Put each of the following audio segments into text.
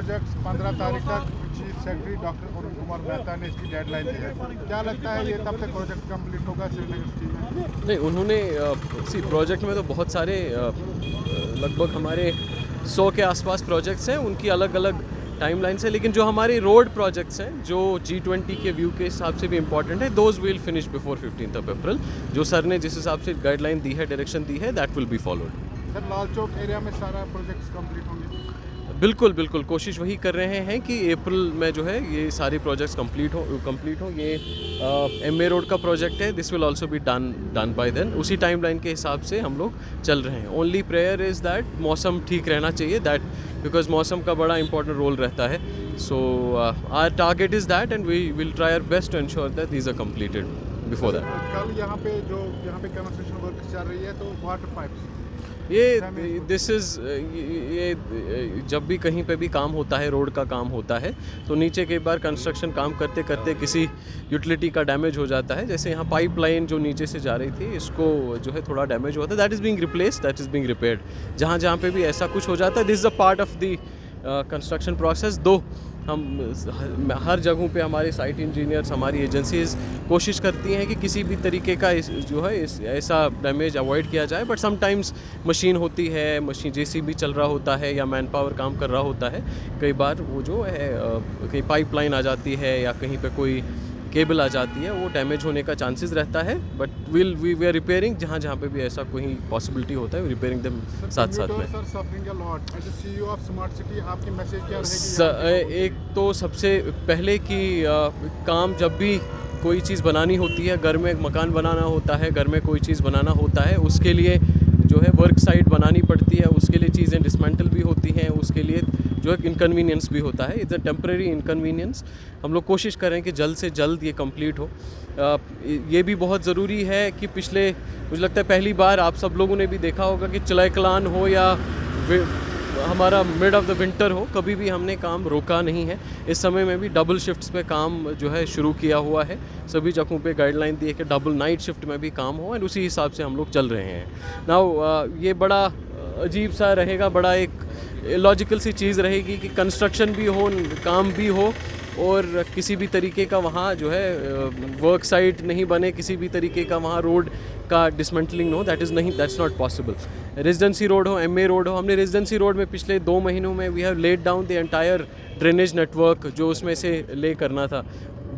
Projects 15 तारीख तक chief secretary doctor Arun Kumar Mehta ने इसकी डेडलाइन दी है। क्या लगता है ये तब तक प्रोजेक्ट कंप्लीट होगा श्रीनगर सिटी में? नहीं, उन्होंने प्रोजेक्ट में तो बहुत सारे लगभग हमारे 100 के आसपास प्रोजेक्ट्स हैं, उनकी अलग अलग टाइमलाइंस है, लेकिन जो हमारे रोड प्रोजेक्ट्स हैं जो G20 के व्यू के हिसाब से भी इंपॉर्टेंट है, दोज विल फिनिश बिफोर 15 अप्रैल। जो सर ने जिस हिसाब से गाइडलाइन दी है, डायरेक्शन दी है, that will be followed. Sir Lal Chowk area में सारा प्रोजेक्ट्स कंप्लीट होंगे? बिल्कुल बिल्कुल, कोशिश वही कर रहे हैं कि अप्रैल में जो है ये सारे प्रोजेक्ट्स कंप्लीट हो। ये MA रोड का प्रोजेक्ट है, this will also be done by then. उसी टाइमलाइन के हिसाब से हम लोग चल रहे हैं। ओनली प्रेयर इज़ दैट मौसम ठीक रहना चाहिए, दैट बिकॉज मौसम का बड़ा इंपॉर्टेंट रोल रहता है। So our target is that and we will try our best to ensure that these are completed before that. कल यहाँ पे कंस्ट्रक्शन वर्क चल रही है, तो वाटर पाइप्स ये जब भी कहीं पे भी काम होता है, रोड का काम होता है, तो नीचे कई बार कंस्ट्रक्शन काम करते करते किसी यूटिलिटी का डैमेज हो जाता है। जैसे यहाँ पाइपलाइन जो नीचे से जा रही थी, इसको जो है थोड़ा डैमेज हुआ था, that is being replaced, that is being repaired. जहाँ पे भी ऐसा कुछ हो जाता है, this is a part of the construction process. दो हम हर जगहों पे हमारे साइट इंजीनियर्स, हमारी एजेंसीज कोशिश करती हैं कि किसी भी तरीके का ऐसा डैमेज अवॉइड किया जाए, बट समटाइम्स मशीन होती है, JCB चल रहा होता है या मैन पावर काम कर रहा होता है, कई बार वो जो है कहीं पाइपलाइन आ जाती है या कहीं पे कोई केबल आ जाती है, वो डैमेज होने का चांसेस रहता है। बट वी आर रिपेयरिंग जहाँ पे भी ऐसा कोई पॉसिबिलिटी होता है, रिपेयरिंग देम साथ में। Sir suffering a lot, as CEO of smart city आपकी मैसेज क्या रहेगी? एक तो सबसे पहले कि काम जब भी कोई चीज़ बनानी होती है, घर में एक मकान बनाना होता है, घर में कोई चीज़ बनाना होता है, उसके लिए जो है वर्क साइट बनानी पड़ती है, उसके लिए चीज़ें डिसमेंटल भी होती हैं, उसके लिए जो है इनकन्वीनियंस भी होता है। It's a temporary inconvenience. हम लोग कोशिश करें कि जल्द से जल्द ये कंप्लीट हो। ये भी बहुत ज़रूरी है कि मुझे लगता है पहली बार आप सब लोगों ने भी देखा होगा कि चलाइकलान हो या हमारा मिड ऑफ द विंटर हो, कभी भी हमने काम रोका नहीं है। इस समय में भी डबल शिफ्ट्स पे काम जो है शुरू किया हुआ है। सभी जगहों पे गाइडलाइन दी है कि डबल नाइट शिफ्ट में भी काम हो, एंड उसी हिसाब से हम लोग चल रहे हैं। नाउ ये बड़ा अजीब सा रहेगा, बड़ा एक लॉजिकल सी चीज़ रहेगी कि कंस्ट्रक्शन भी हो, काम भी हो, और किसी भी तरीके का वहाँ जो है वर्क साइट नहीं बने, किसी भी तरीके का वहाँ रोड का डिसमेंटलिंग हो, that's not possible. Residency road हो, MA रोड हो, हमने रेजिडेंसी रोड में पिछले 2 महीनों में we have laid down the entire drainage network, जो उसमें से ले करना था।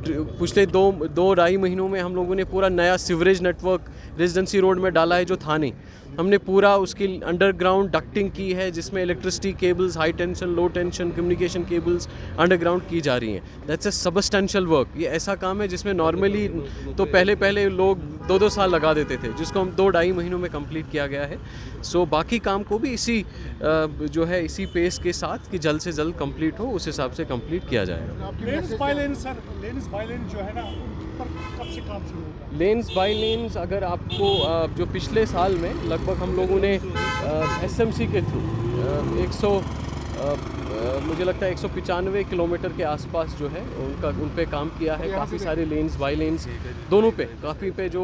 पिछले 2-2.5 महीनों में हम लोगों ने पूरा नया सीवरेज नेटवर्क रेजिडेंसी रोड में डाला है जो था नहीं। हमने पूरा उसकी अंडरग्राउंड डक्टिंग की है, जिसमें इलेक्ट्रिसिटी केबल्स, हाई टेंशन, लो टेंशन कम्युनिकेशन केबल्स अंडरग्राउंड की जा रही हैं। That's a substantial work. ये ऐसा काम है जिसमें नॉर्मली तो पहले लोग 2-2 साल लगा देते थे, जिसको हम 2-2.5 महीनों में कंप्लीट किया गया है। सो बाकी काम को भी इसी पेस के साथ कि जल्द से जल्द कंप्लीट हो, उस हिसाब से कंप्लीट किया जाएगा। लेन्स बाय लेन जो है ना, पर कब से काम शुरू होगा? लेन्स बाय लेन्स अगर आपको जो पिछले साल में लगभग हम लोगों ने SMC के थ्रू मुझे लगता है 195 किलोमीटर के आसपास जो है उन पे काम किया है। काफ़ी सारे लेन्स बाय लेन्स दोनों पे, काफ़ी पे जो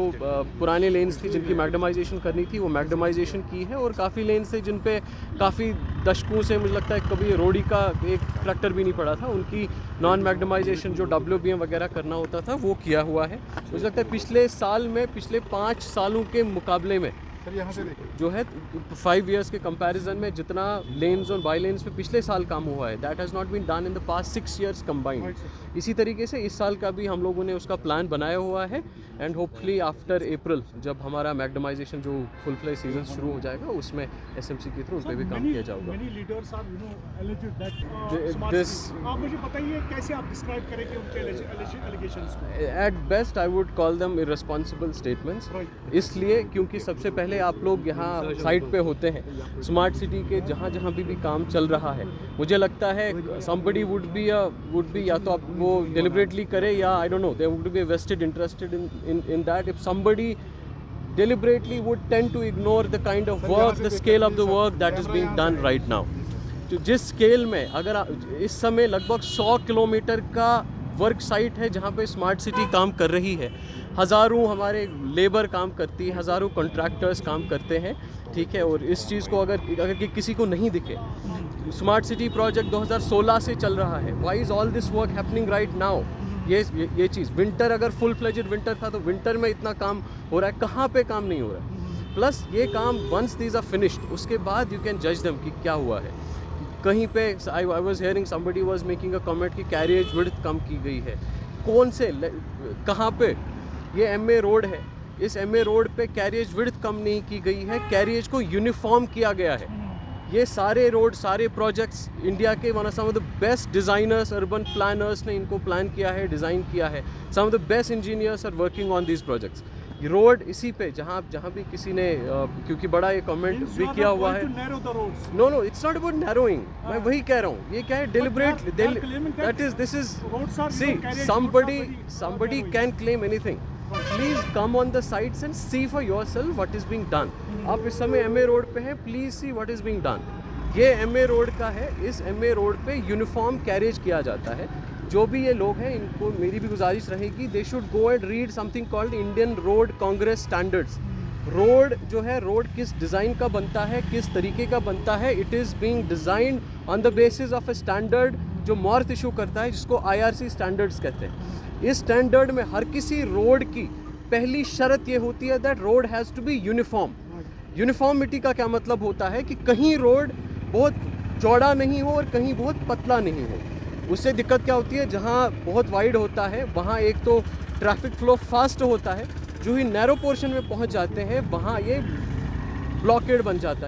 पुराने लेन्स थी जिनकी मैग्डमाइजेशन करनी थी, वो मैग्डमाइजेशन की है, और काफ़ी लेन्स थे जिन पे काफ़ी दशकों से मुझे लगता है कभी रोडी का एक ट्रैक्टर भी नहीं पड़ा था, उनकी नॉन मैग्डमाइजेशन जो WBM वगैरह करना होता था वो किया हुआ है। मुझे लगता है पिछले 5 सालों के मुकाबले में सर यहाँ से देखिए जो है 5 इयर्स के कंपैरिजन में जितना लेन्स और बाई लेन्स पे पिछले साल काम हुआ है, that has not been done in the past 6 years combined. इसी तरीके से इस साल का भी हम लोगों ने उसका प्लान बनाया हुआ है, एंड होपफुली आफ्टर अप्रैल जब हमारा मैग्डमाइजेशन जो फुल फ्लेज सीजन शुरू हो जाएगा, उसमें SMC के थ्रू उस पर भी काम किया जाएगा। आप मुझे बताइए कैसे आप डिस्क्राइब करेंगे उनके एलिगेशंस को? At best I would call them irresponsible statements, इसलिए क्योंकि सबसे पहले आप लोग यहाँ साइट पे होते हैं, स्मार्ट सिटी के जहाँ भी काम चल रहा है, मुझे लगता है somebody would be या तो आप वो deliberately करे, या I don't know, there would be a vested interested in that. If somebody deliberately would tend to ignore the kind of work, the scale of the work that is being done right now. तो जिस scale में अगर इस समय लगभग 100 kilometre का work site है जहाँ पे स्मार्ट सिटी काम कर रही है। हज़ारों हमारे लेबर काम करती है, हज़ारों कॉन्ट्रैक्टर्स काम करते हैं, ठीक है। और इस चीज़ को अगर किसी को नहीं दिखे, स्मार्ट सिटी प्रोजेक्ट 2016 से चल रहा है। Why is all this work happening right now? ये चीज़, विंटर अगर फुल फ्लेजेड विंटर था तो विंटर में इतना काम हो रहा है, कहाँ पे काम नहीं हो रहा है? प्लस ये काम वंस दीज आर फिनिश्ड, उसके बाद यू कैन जज देम कि क्या हुआ है। कहीं पे I was hearing somebody was making a comment कि कैरियज विड्थ कम की गई है। कौन से, कहाँ पे? ये एमए रोड है, इस एमए रोड पे कैरियज विड्थ कम नहीं की गई है, कैरियज को यूनिफॉर्म किया गया है। ये सारे रोड, सारे प्रोजेक्ट्स इंडिया के one of some of the best designers, urban planners ने इनको प्लान किया है, डिज़ाइन किया है। Some of the best engineers are working on these projects. Road इसी पे जहाँ भी किसी ने क्योंकि बड़ा ये कमेंट भी किया हुआ है। No it's not about narrowing, मैं वही कह रहा हूँ। ये क्या है, deliberate, that is, this is, see somebody can claim anything. Please come on the sites and see for yourself what is being done. आप इस समय एमए रोड पे हैं, please see what is being done. ये MA road का है, इस MA road पे यूनिफॉर्म कैरेज किया जाता है। जो भी ये लोग हैं, इनको मेरी भी गुजारिश रहेगी, they should go and read something called Indian road Congress standards. Road जो है, रोड किस डिज़ाइन का बनता है, किस तरीके का बनता है, it is being designed on the basis of a standard जो मॉर्थ इशू करता है, जिसको IRC स्टैंडर्ड्स कहते हैं। इस स्टैंडर्ड में हर किसी रोड की पहली शर्त ये होती है that road has to be uniform. Uniformity का क्या मतलब होता है कि कहीं रोड बहुत चौड़ा नहीं हो और कहीं बहुत पतला नहीं हो। उससे दिक्कत क्या होती है, जहाँ बहुत वाइड होता है वहाँ एक तो ट्रैफिक फ्लो फास्ट होता है, जो ही नैरो पोर्शन में पहुँच जाते हैं वहाँ ये ब्लॉकेड बन जाता है।